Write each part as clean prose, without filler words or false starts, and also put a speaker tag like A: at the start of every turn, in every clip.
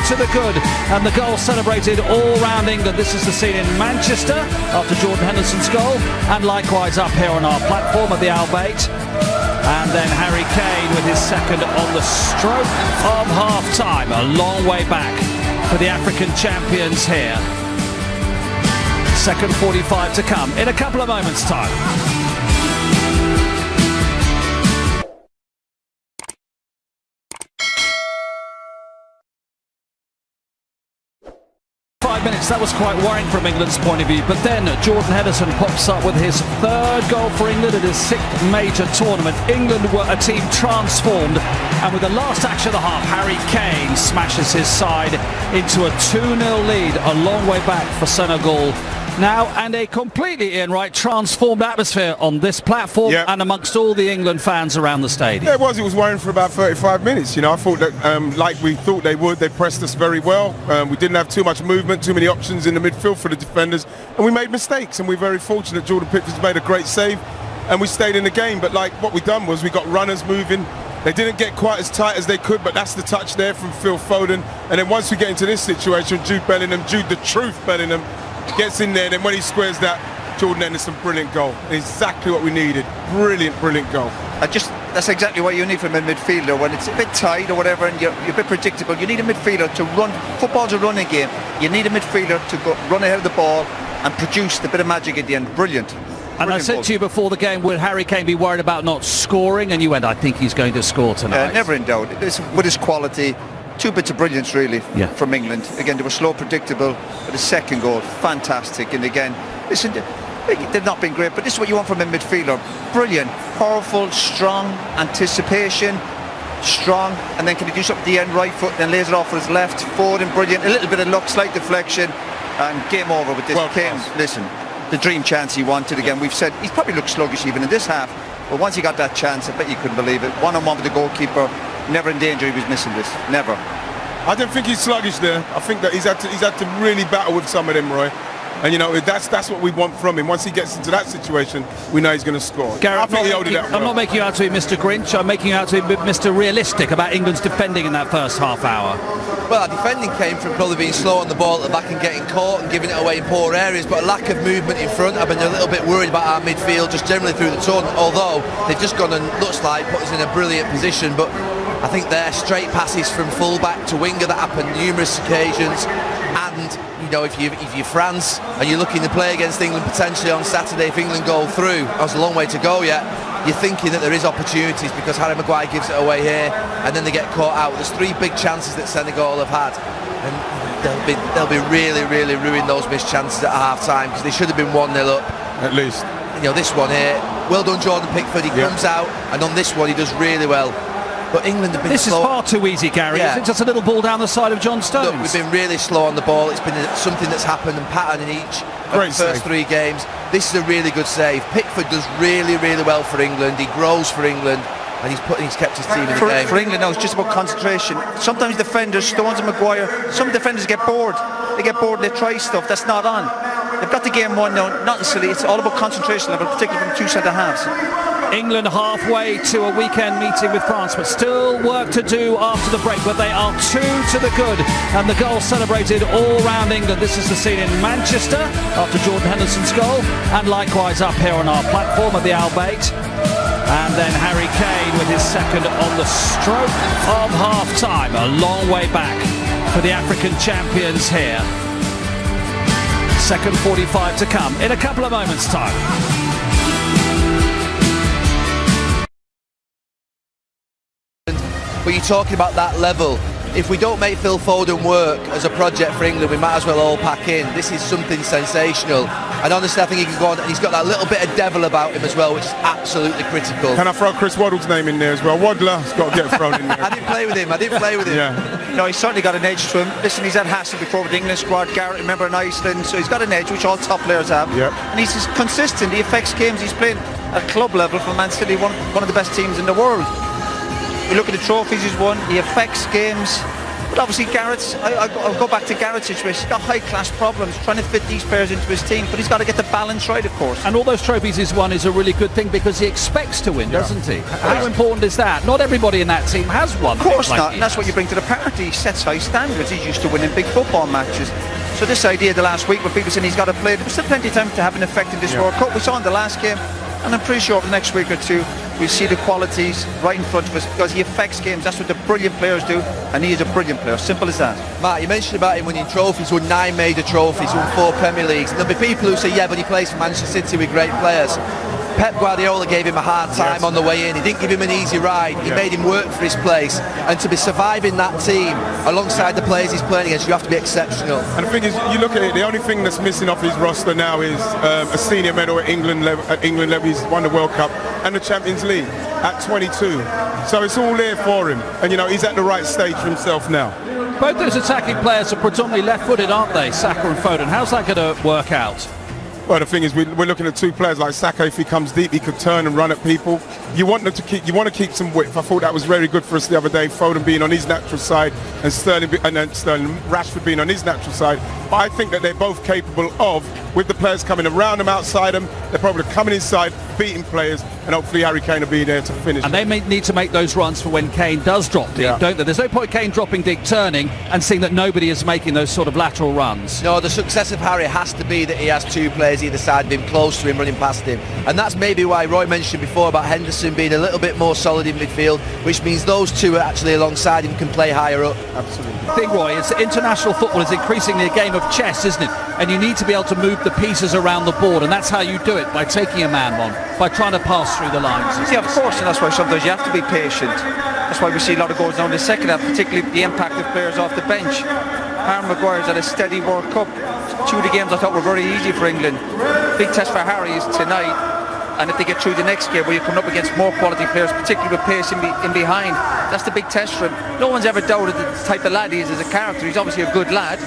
A: to the good, and the goal celebrated all round England. This is the scene in Manchester after Jordan Henderson's goal, and likewise up here on our platform at the Albait. And then Harry Kane with his second on the stroke of half-time. A long way back for the African champions here. Second 45 to come in a couple of moments' time. Minutes. That was quite worrying from England's point of view, but then Jordan Henderson pops up with his third goal for England in his sixth major tournament. England were a team transformed, and with the last action of the half, Harry Kane smashes his side into a 2-0 lead, a long way back for Senegal now, and a completely, Ian Wright, transformed atmosphere on this platform and amongst all the England fans around the stadium.
B: Yeah, it was worrying for about 35 minutes. You know, I thought that like we thought they would, they pressed us very well. We didn't have too much movement, too many options in the midfield for the defenders, and we made mistakes, and we're very fortunate. Jordan Pickford's made a great save, and we stayed in the game. But like what we done was we got runners moving. They didn't get quite as tight as they could, but that's the touch there from Phil Foden. And then once we get into this situation, Jude the truth Bellingham, gets in there. Then when he squares that, Jordan Henderson, brilliant goal. Exactly what we needed. Brilliant goal.
C: That's exactly what you need from a midfielder when it's a bit tight or whatever, and you're a bit predictable. You need a midfielder to run. Football's a running game. You need a midfielder to go run ahead of the ball and produce the bit of magic at the end. Brilliant.
A: And I said to you before the game, would Harry Kane be worried about not scoring? And you went, I think he's going to score tonight.
C: Never in doubt. With his quality, two bits of brilliance really from England. Again, they were slow, predictable, but the second goal, fantastic. And again, listen, they've not been great, but this is what you want from a midfielder. Brilliant, powerful, strong, anticipation, strong, and then can he do something at the end, right foot, then lays it off with his left, forward and brilliant, a little bit of luck, slight deflection, and game over with this. Kane, listen, the dream chance he wanted. Again, we've said he's probably looked sluggish even in this half, but once he got that chance, I bet you couldn't believe it. One-on-one with the goalkeeper, never in danger. He was missing this, never.
B: I don't think he's sluggish there. I think that he's had to really battle with some of them, Roy. And you know, that's what we want from him. Once he gets into that situation, we know he's going to score.
A: Gareth, I'm not making you out to be Mr. Grinch. I'm making you out to be Mr. Realistic about England's defending in that first half hour.
D: Well, our defending came from probably being slow on the ball at the back and getting caught and giving it away in poor areas, but a lack of movement in front. I've been a little bit worried about our midfield just generally through the tournament, although they've just gone and looks like put us in a brilliant position. But I think they're straight passes from full-back to winger that happen numerous occasions. And you know, if you're France and you're looking to play against England potentially on Saturday, if England go through, there's a long way to go yet, you're thinking that there is opportunities because Harry Maguire gives it away here and then they get caught out. There's three big chances that Senegal have had, and they'll be really ruin those missed chances at half-time because they should have been 1-0 up.
B: At least.
D: You know, this one here, well done Jordan Pickford, he comes out, and on this one he does really well. But England have been slow.
A: This is far too easy, Gary. It's just a little ball down the side of John Stones.
D: Look, we've been really slow on the ball. It's been something that's happened and pattern in each of the first three games. This is a really good save. Pickford does really well for England. He grows for England, and he's kept his team in the game.
C: For England now, it's just about concentration. Sometimes defenders, Stones and Maguire, some defenders get bored. They get bored and they try stuff that's not on. They've got the game won now, nothing silly. It's all about concentration level, particularly from two centre-halves.
A: England halfway to a weekend meeting with France, but still work to do after the break, but they are 2 to the good, and the goal celebrated all round England. This is the scene in Manchester after Jordan Henderson's goal, and likewise up here on our platform at the Albait. And then Harry Kane with his second on the stroke of half-time. A long way back for the African champions here. Second 45 to come in a couple of moments' time.
D: But you're talking about that level. If we don't make Phil Foden work as a project for England, we might as well all pack in. This is something sensational. And honestly, I think he can go on, and he's got that little bit of devil about him as well, which is absolutely critical.
B: Can I throw Chris Waddle's name in there as well? Waddler's got to get thrown in there.
D: I didn't play with him.
B: Yeah.
C: No, he's certainly got an edge to him. Listen, he's had hassle before with the England squad. Garrett, remember, in Iceland, so he's got an edge, which all top players have.
B: Yep.
C: And he's just consistent. He affects games. He's playing at club level for Man City, one of the best teams in the world. You look at the trophies he's won, he affects games. But But obviously I'll go back to Garrett's situation. He's got high-class problems trying to fit these players into his team, but he's got to get the balance right, of course.
A: And all those trophies he's won is a really good thing because he expects to win, doesn't he? How important is that? Not everybody in that team has won.
C: Of course not, and that's what you bring to the party. He sets high standards. He's used to winning big football matches. So this idea the last week where people saying he's got to play, there's still plenty of time to have an effect in this World Cup. We saw in the last game, and I'm pretty sure over the next week or two we'll see the qualities right in front of us because he affects games. That's what the brilliant players do, and he is a brilliant player. Simple as that.
D: Matt, you mentioned about him winning trophies, won 9 major trophies, won 4 Premier Leagues. And there'll be people who say, yeah, but he plays for Manchester City with great players. Pep Guardiola gave him a hard time on the way in. He didn't give him an easy ride. He made him work for his place. And to be surviving that team alongside the players he's playing against, you have to be exceptional.
B: And the thing is, you look at it, the only thing that's missing off his roster now is a senior medal at England level. He's won the World Cup and the Champions League at 22. So it's all there for him. And, he's at the right stage for himself now.
A: Both those attacking players are predominantly left-footed, aren't they? Saka and Foden. How's that going to work out?
B: Well, the thing is, we're looking at 2 players like Saka. If he comes deep, he could turn and run at people. You want to keep some width. I thought that was very good for us the other day. Foden being on his natural side and Sterling Rashford being on his natural side. But I think that they're both capable of, with the players coming around them, outside them, they're probably coming inside, beating players, and hopefully Harry Kane will be there to finish.
A: And they may need to make those runs for when Kane does drop deep, don't they? There's no point Kane dropping deep, turning, and seeing that nobody is making those sort of lateral runs.
D: No, the success of Harry has to be that he has 2 players either side of him, close to him, running past him. And that's maybe why Roy mentioned before about Henderson being a little bit more solid in midfield, which means those 2 are actually alongside him, can play higher up.
B: Absolutely.
A: The thing, Roy, is that international football is increasingly a game of chess, isn't it? And you need to be able to move the pieces around the board, and that's how you do it, by taking a man on, by trying to pass through the lines.
C: Yeah, of course, and that's why sometimes you have to be patient. That's why we see a lot of goals now in the second half, particularly the impact of players off the bench. Harry Maguire's had a steady World Cup. 2 of the games I thought were very easy for England. Big test for Harry is tonight. And if they get through the next game where you're coming up against more quality players, particularly with pace in behind, that's the big test for him. No one's ever doubted the type of lad he is as a character. He's obviously a good lad,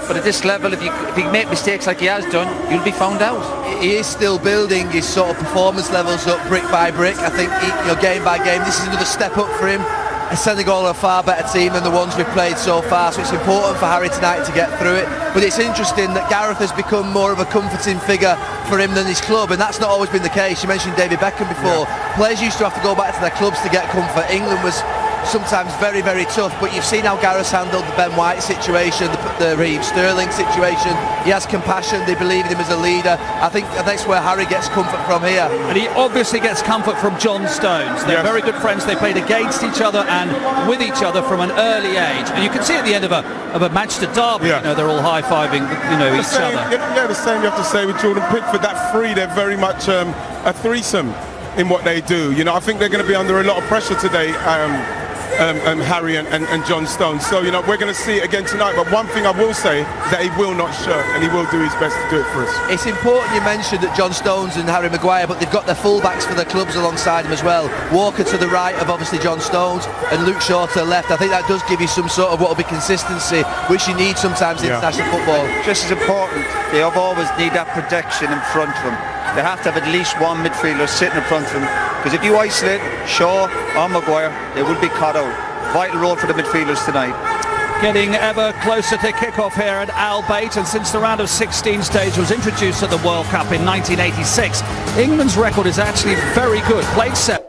C: but at this level, if you make mistakes like he has done, you'll be found out.
D: He is still building his sort of performance levels up brick by brick. I think game by game, this is another step up for him. Senegal are a far better team than the ones we've played so far, so it's important for Harry tonight to get through it. But it's interesting that Gareth has become more of a comforting figure for him than his club, and that's not always been the case. You mentioned David Beckham before. Players used to have to go back to their clubs to get comfort. England was sometimes very, very tough, but you've seen how Gareth's handled the Ben White situation, the Raheem Sterling situation. He has compassion, they believe in him as a leader. I think that's where Harry gets comfort from here.
A: And he obviously gets comfort from John Stones. They're very good friends. They played against each other and with each other from an early age. And you can see at the end of a Manchester derby, they're all high-fiving, each other.
B: Yeah, the same you have to say with Jordan Pickford. That 3, they're very much a threesome in what they do. I think they're going to be under a lot of pressure today. Harry and John Stones. So, we're going to see it again tonight. But one thing I will say is that he will not shirk and he will do his best to do it for us.
D: It's important you mentioned that John Stones and Harry Maguire, but they've got their fullbacks for their clubs alongside him as well. Walker to the right of obviously John Stones and Luke Shaw to the left. I think that does give you some sort of what will be consistency, which you need sometimes in international football.
C: Just as important, they always need that protection in front of them. They have to have at least one midfielder sitting in front of them, because if you isolate Shaw or Maguire, they will be caught out. Vital role for the midfielders tonight.
A: Getting ever closer to kick-off here at Al Bayt, and since the round of 16 stage was introduced at the World Cup in 1986, England's record is actually very good. Played 7.